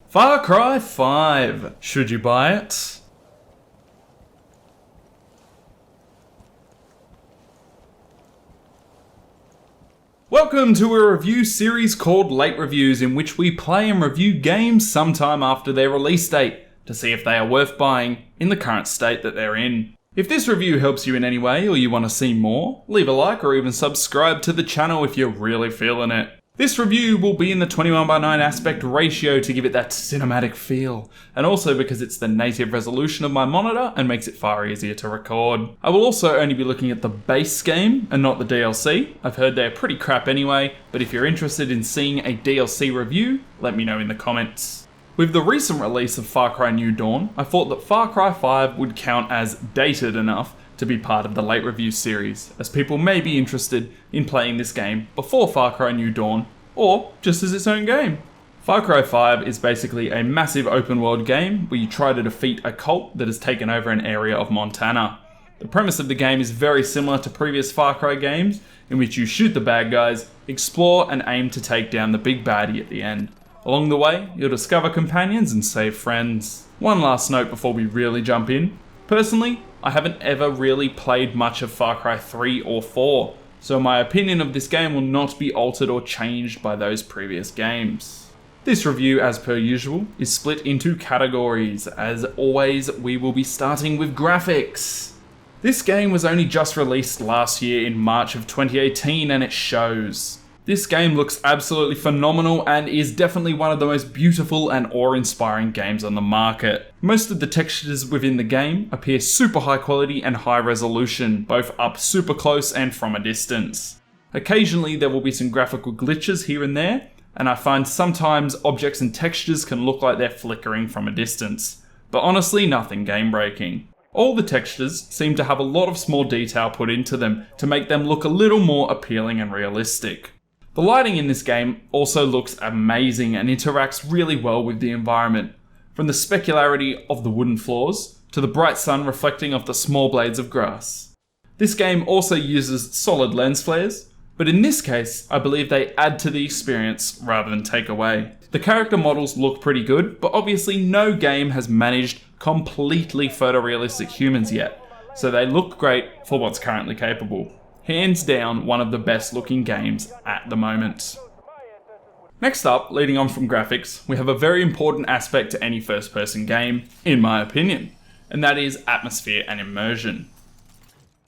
Far Cry 5. Should you buy it? Welcome to a review series called Late Reviews, in which we play and review games sometime after their release date to see if they are worth buying in the current state that they're in. If this review helps you in any way or you want to see more, leave a like or even subscribe to the channel if you're really feeling it. This review will be in the 21:9 aspect ratio to give it that cinematic feel, and also because it's the native resolution of my monitor and makes it far easier to record. I will also only be looking at the base game and not the DLC. I've heard they're pretty crap anyway, but if you're interested in seeing a DLC review, let me know in the comments. With the recent release of Far Cry New Dawn, I thought that Far Cry 5 would count as dated enough to be part of the late review series, as people may be interested in playing this game before Far Cry New Dawn, or just as its own game. Far Cry 5 is basically a massive open world game where you try to defeat a cult that has taken over an area of Montana. The premise of the game is very similar to previous Far Cry games, in which you shoot the bad guys, explore and aim to take down the big baddie at the end. Along the way, you'll discover companions and save friends. One last note before we really jump in. Personally, I haven't ever really played much of Far Cry 3 or 4, so my opinion of this game will not be altered or changed by those previous games. This review, as per usual, is split into categories. As always, we will be starting with graphics. This game was only just released last year in March of 2018, and it shows. This game looks absolutely phenomenal and is definitely one of the most beautiful and awe-inspiring games on the market. Most of the textures within the game appear super high quality and high resolution, both up super close and from a distance. Occasionally there will be some graphical glitches here and there, and I find sometimes objects and textures can look like they're flickering from a distance, but honestly nothing game breaking. All the textures seem to have a lot of small detail put into them to make them look a little more appealing and realistic. The lighting in this game also looks amazing and interacts really well with the environment, from the specularity of the wooden floors to the bright sun reflecting off the small blades of grass. This game also uses solid lens flares, but in this case I believe they add to the experience rather than take away. The character models look pretty good, but obviously no game has managed completely photorealistic humans yet, so they look great for what's currently capable. Hands down, one of the best looking games at the moment. Next up, leading on from graphics, we have a very important aspect to any first person game, in my opinion, and that is atmosphere and immersion.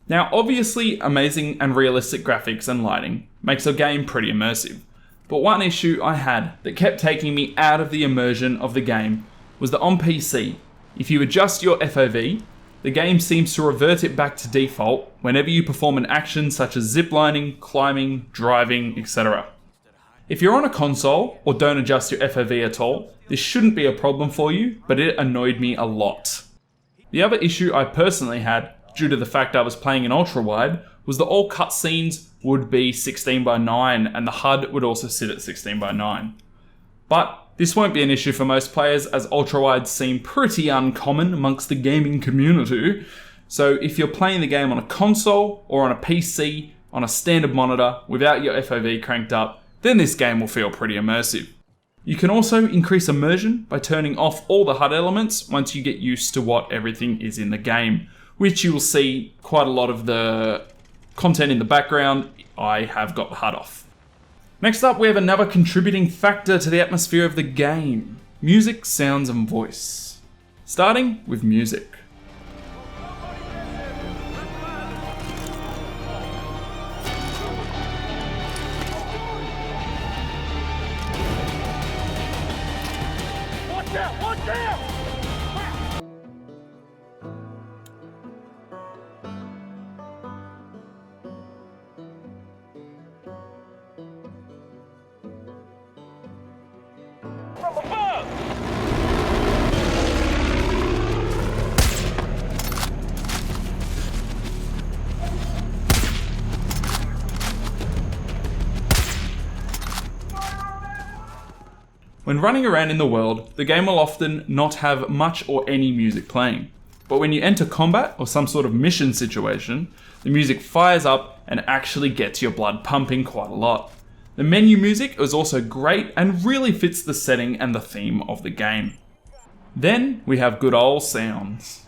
Now obviously amazing and realistic graphics and lighting makes a game pretty immersive, but one issue I had that kept taking me out of the immersion of the game was that on PC, if you adjust your FOV, the game seems to revert it back to default whenever you perform an action such as ziplining, climbing, driving, etc. If you're on a console or don't adjust your FOV at all, this shouldn't be a problem for you, but it annoyed me a lot. The other issue I personally had, due to the fact I was playing in ultrawide, was that all cutscenes would be 16:9 and the HUD would also sit at 16:9. But this won't be an issue for most players, as ultrawides seem pretty uncommon amongst the gaming community. So if you're playing the game on a console or on a PC on a standard monitor without your FOV cranked up, then this game will feel pretty immersive. You can also increase immersion by turning off all the HUD elements once you get used to what everything is in the game, which you will see quite a lot of the content in the background. I have got the HUD off. Next up, we have another contributing factor to the atmosphere of the game: music, sounds, and voice. Starting with music. Watch out! Watch out! From above! When running around in the world, the game will often not have much or any music playing. But when you enter combat or some sort of mission situation, the music fires up and actually gets your blood pumping quite a lot. The menu music is also great and really fits the setting and the theme of the game. Then we have good old sounds.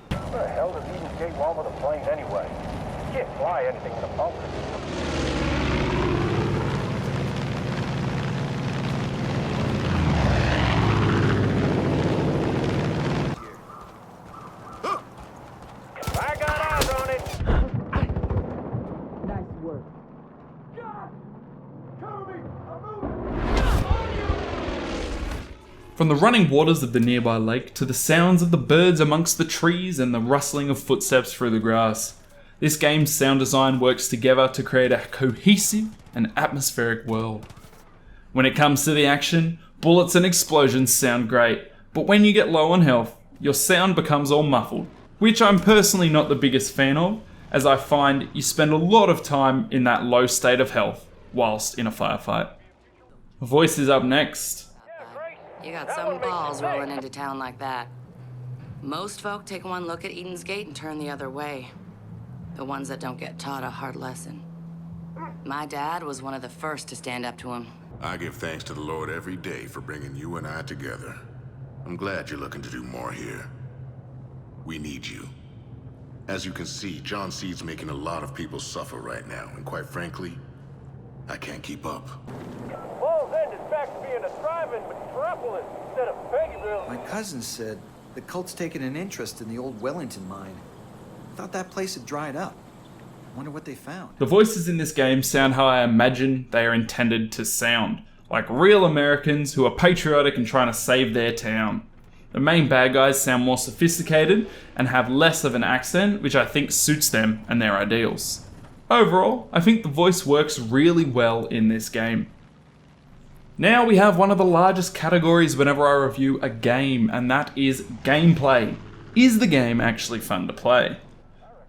What the hell does Eden's Gate want with a plane anyway? You can't fly anything in a bunker. I got eyes on it. Nice work. God! Cover me! I'm moving! From the running waters of the nearby lake to the sounds of the birds amongst the trees and the rustling of footsteps through the grass, this game's sound design works together to create a cohesive and atmospheric world. When it comes to the action, bullets and explosions sound great, but when you get low on health, your sound becomes all muffled, which I'm personally not the biggest fan of, as I find you spend a lot of time in that low state of health whilst in a firefight. Voice is up next. You got some balls rolling into town like that. Most folk take one look at Eden's Gate and turn the other way. The ones that don't get taught a hard lesson. My dad was one of the first to stand up to him. I give thanks to the Lord every day for bringing you and I together. I'm glad you're looking to do more here. We need you. As you can see, John Seed's making a lot of people suffer right now, and quite frankly, I can't keep up. Falls End is back to being a thriving metropolis instead of Peggyville. My cousin said the cult's taken an interest in the old Wellington mine. I thought that place had dried up. Wonder what they found. The voices in this game sound how I imagine they are intended to sound, like real Americans who are patriotic and trying to save their town. The main bad guys sound more sophisticated and have less of an accent, which I think suits them and their ideals. Overall, I think the voice works really well in this game. Now we have one of the largest categories whenever I review a game, and that is gameplay. Is the game actually fun to play?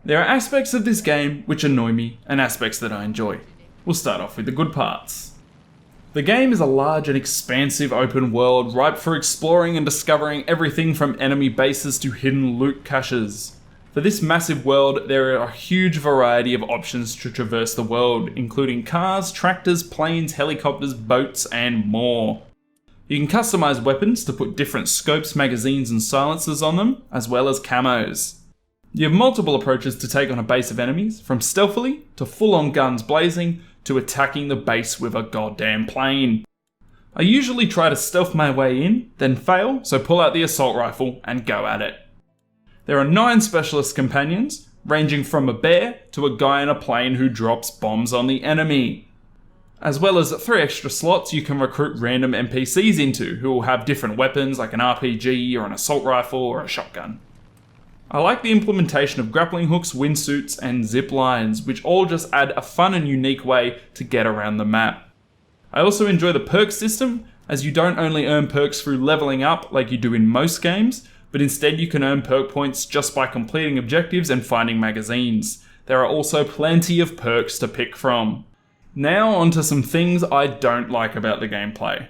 There are aspects of this game which annoy me and aspects that I enjoy. We'll start off with the good parts. The game is a large and expansive open world ripe for exploring and discovering everything from enemy bases to hidden loot caches. For this massive world, there are a huge variety of options to traverse the world, including cars, tractors, planes, helicopters, boats, and more. You can customize weapons to put different scopes, magazines, and silencers on them, as well as camos. You have multiple approaches to take on a base of enemies, from stealthily to full-on guns blazing to attacking the base with a goddamn plane. I usually try to stealth my way in, then fail, so pull out the assault rifle and go at it. There are 9 specialist companions, ranging from a bear to a guy in a plane who drops bombs on the enemy. As well as 3 extra slots you can recruit random NPCs into, who will have different weapons like an RPG or an assault rifle or a shotgun. I like the implementation of grappling hooks, windsuits, and zip lines, which all just add a fun and unique way to get around the map. I also enjoy the perk system, as you don't only earn perks through leveling up like you do in most games, but instead you can earn perk points just by completing objectives and finding magazines. There are also plenty of perks to pick from. Now onto some things I don't like about the gameplay.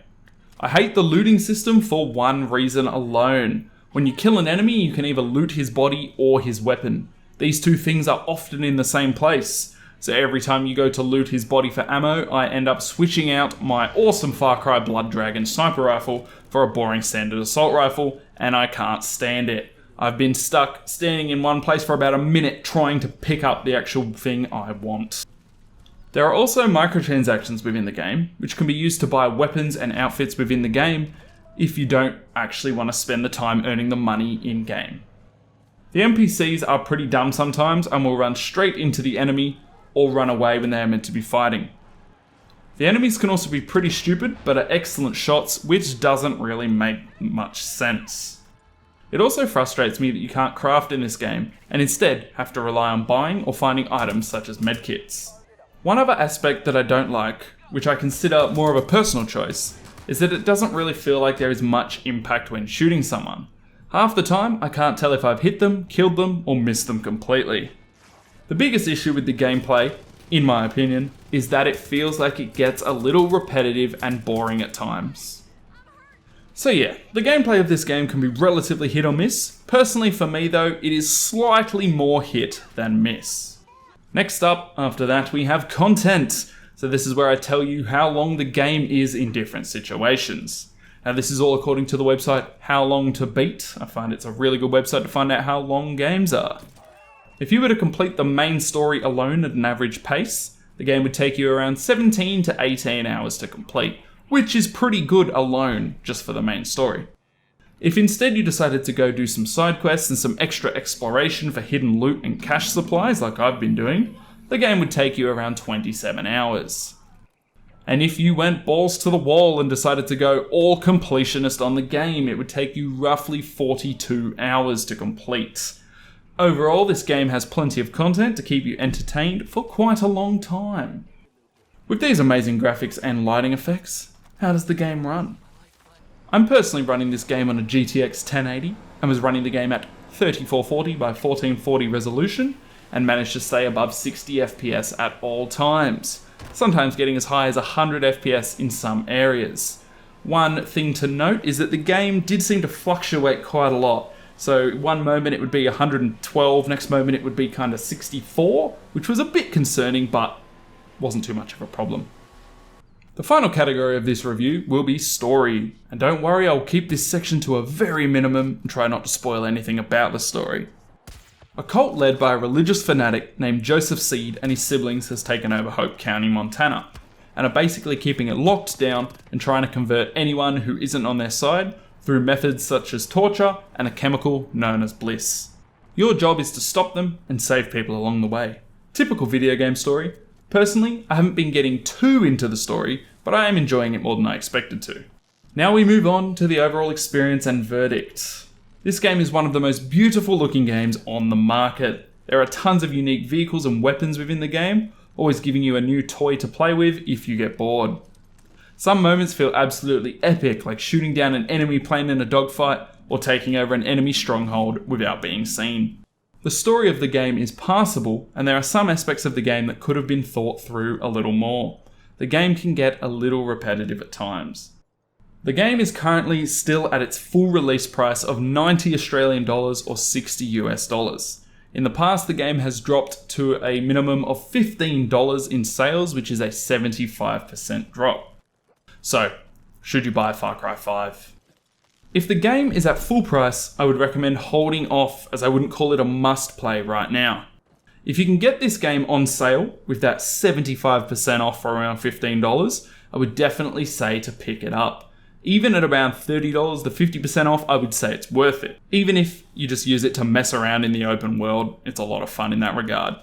I hate the looting system for one reason alone. When you kill an enemy, you can either loot his body or his weapon. These two things are often in the same place. So every time you go to loot his body for ammo, I end up switching out my awesome Far Cry Blood Dragon sniper rifle for a boring standard assault rifle, and I can't stand it. I've been stuck standing in one place for about a minute trying to pick up the actual thing I want. There are also microtransactions within the game, which can be used to buy weapons and outfits within the game, if you don't actually want to spend the time earning the money in-game. The NPCs are pretty dumb sometimes and will run straight into the enemy or run away when they are meant to be fighting. The enemies can also be pretty stupid, but are excellent shots, which doesn't really make much sense. It also frustrates me that you can't craft in this game, and instead have to rely on buying or finding items such as medkits. One other aspect that I don't like, which I consider more of a personal choice, is that it doesn't really feel like there is much impact when shooting someone. Half the time, I can't tell if I've hit them, killed them, or missed them completely. The biggest issue with the gameplay in my opinion, is that it feels like it gets a little repetitive and boring at times. So yeah, the gameplay of this game can be relatively hit or miss. Personally for me though, it is slightly more hit than miss. Next up, after that, we have content. So this is where I tell you how long the game is in different situations. Now this is all according to the website How Long to Beat. I find it's a really good website to find out how long games are. If you were to complete the main story alone at an average pace, the game would take you around 17 to 18 hours to complete, which is pretty good alone, just for the main story. If instead you decided to go do some side quests and some extra exploration for hidden loot and cash supplies like I've been doing, the game would take you around 27 hours. And if you went balls to the wall and decided to go all completionist on the game, it would take you roughly 42 hours to complete. Overall, this game has plenty of content to keep you entertained for quite a long time. With these amazing graphics and lighting effects, how does the game run? I'm personally running this game on a GTX 1080 and was running the game at 3440 by 1440 resolution and managed to stay above 60 FPS at all times, sometimes getting as high as 100 FPS in some areas. One thing to note is that the game did seem to fluctuate quite a lot. So one moment it would be 112, next moment it would be kind of 64, which was a bit concerning, but wasn't too much of a problem. The final category of this review will be story, and don't worry, I'll keep this section to a very minimum and try not to spoil anything about the story. A cult led by a religious fanatic named Joseph Seed and his siblings has taken over Hope County, Montana, and are basically keeping it locked down and trying to convert anyone who isn't on their side through methods such as torture and a chemical known as bliss. Your job is to stop them and save people along the way. Typical video game story. Personally, I haven't been getting too into the story, but I am enjoying it more than I expected to. Now we move on to the overall experience and verdict. This game is one of the most beautiful looking games on the market. There are tons of unique vehicles and weapons within the game, always giving you a new toy to play with if you get bored. Some moments feel absolutely epic, like shooting down an enemy plane in a dogfight or taking over an enemy stronghold without being seen. The story of the game is passable, and there are some aspects of the game that could have been thought through a little more. The game can get a little repetitive at times. The game is currently still at its full release price of $90 Australian dollars or $60 US dollars. In the past, the game has dropped to a minimum of $15 in sales, which is a 75% drop. So, should you buy Far Cry 5? If the game is at full price, I would recommend holding off, as I wouldn't call it a must play right now. If you can get this game on sale with that 75% off for around $15, I would definitely say to pick it up. Even at around $30, the 50% off, I would say it's worth it. Even if you just use it to mess around in the open world, it's a lot of fun in that regard.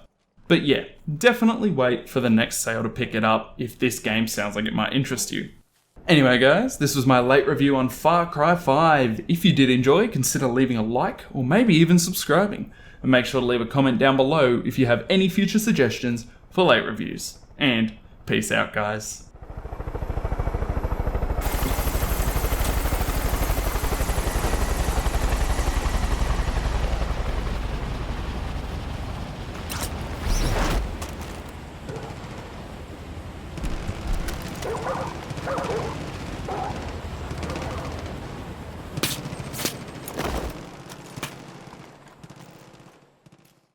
But yeah, definitely wait for the next sale to pick it up if this game sounds like it might interest you. Anyway guys, this was my late review on Far Cry 5. If you did enjoy, consider leaving a like or maybe even subscribing. And make sure to leave a comment down below if you have any future suggestions for late reviews. And peace out guys. Come on.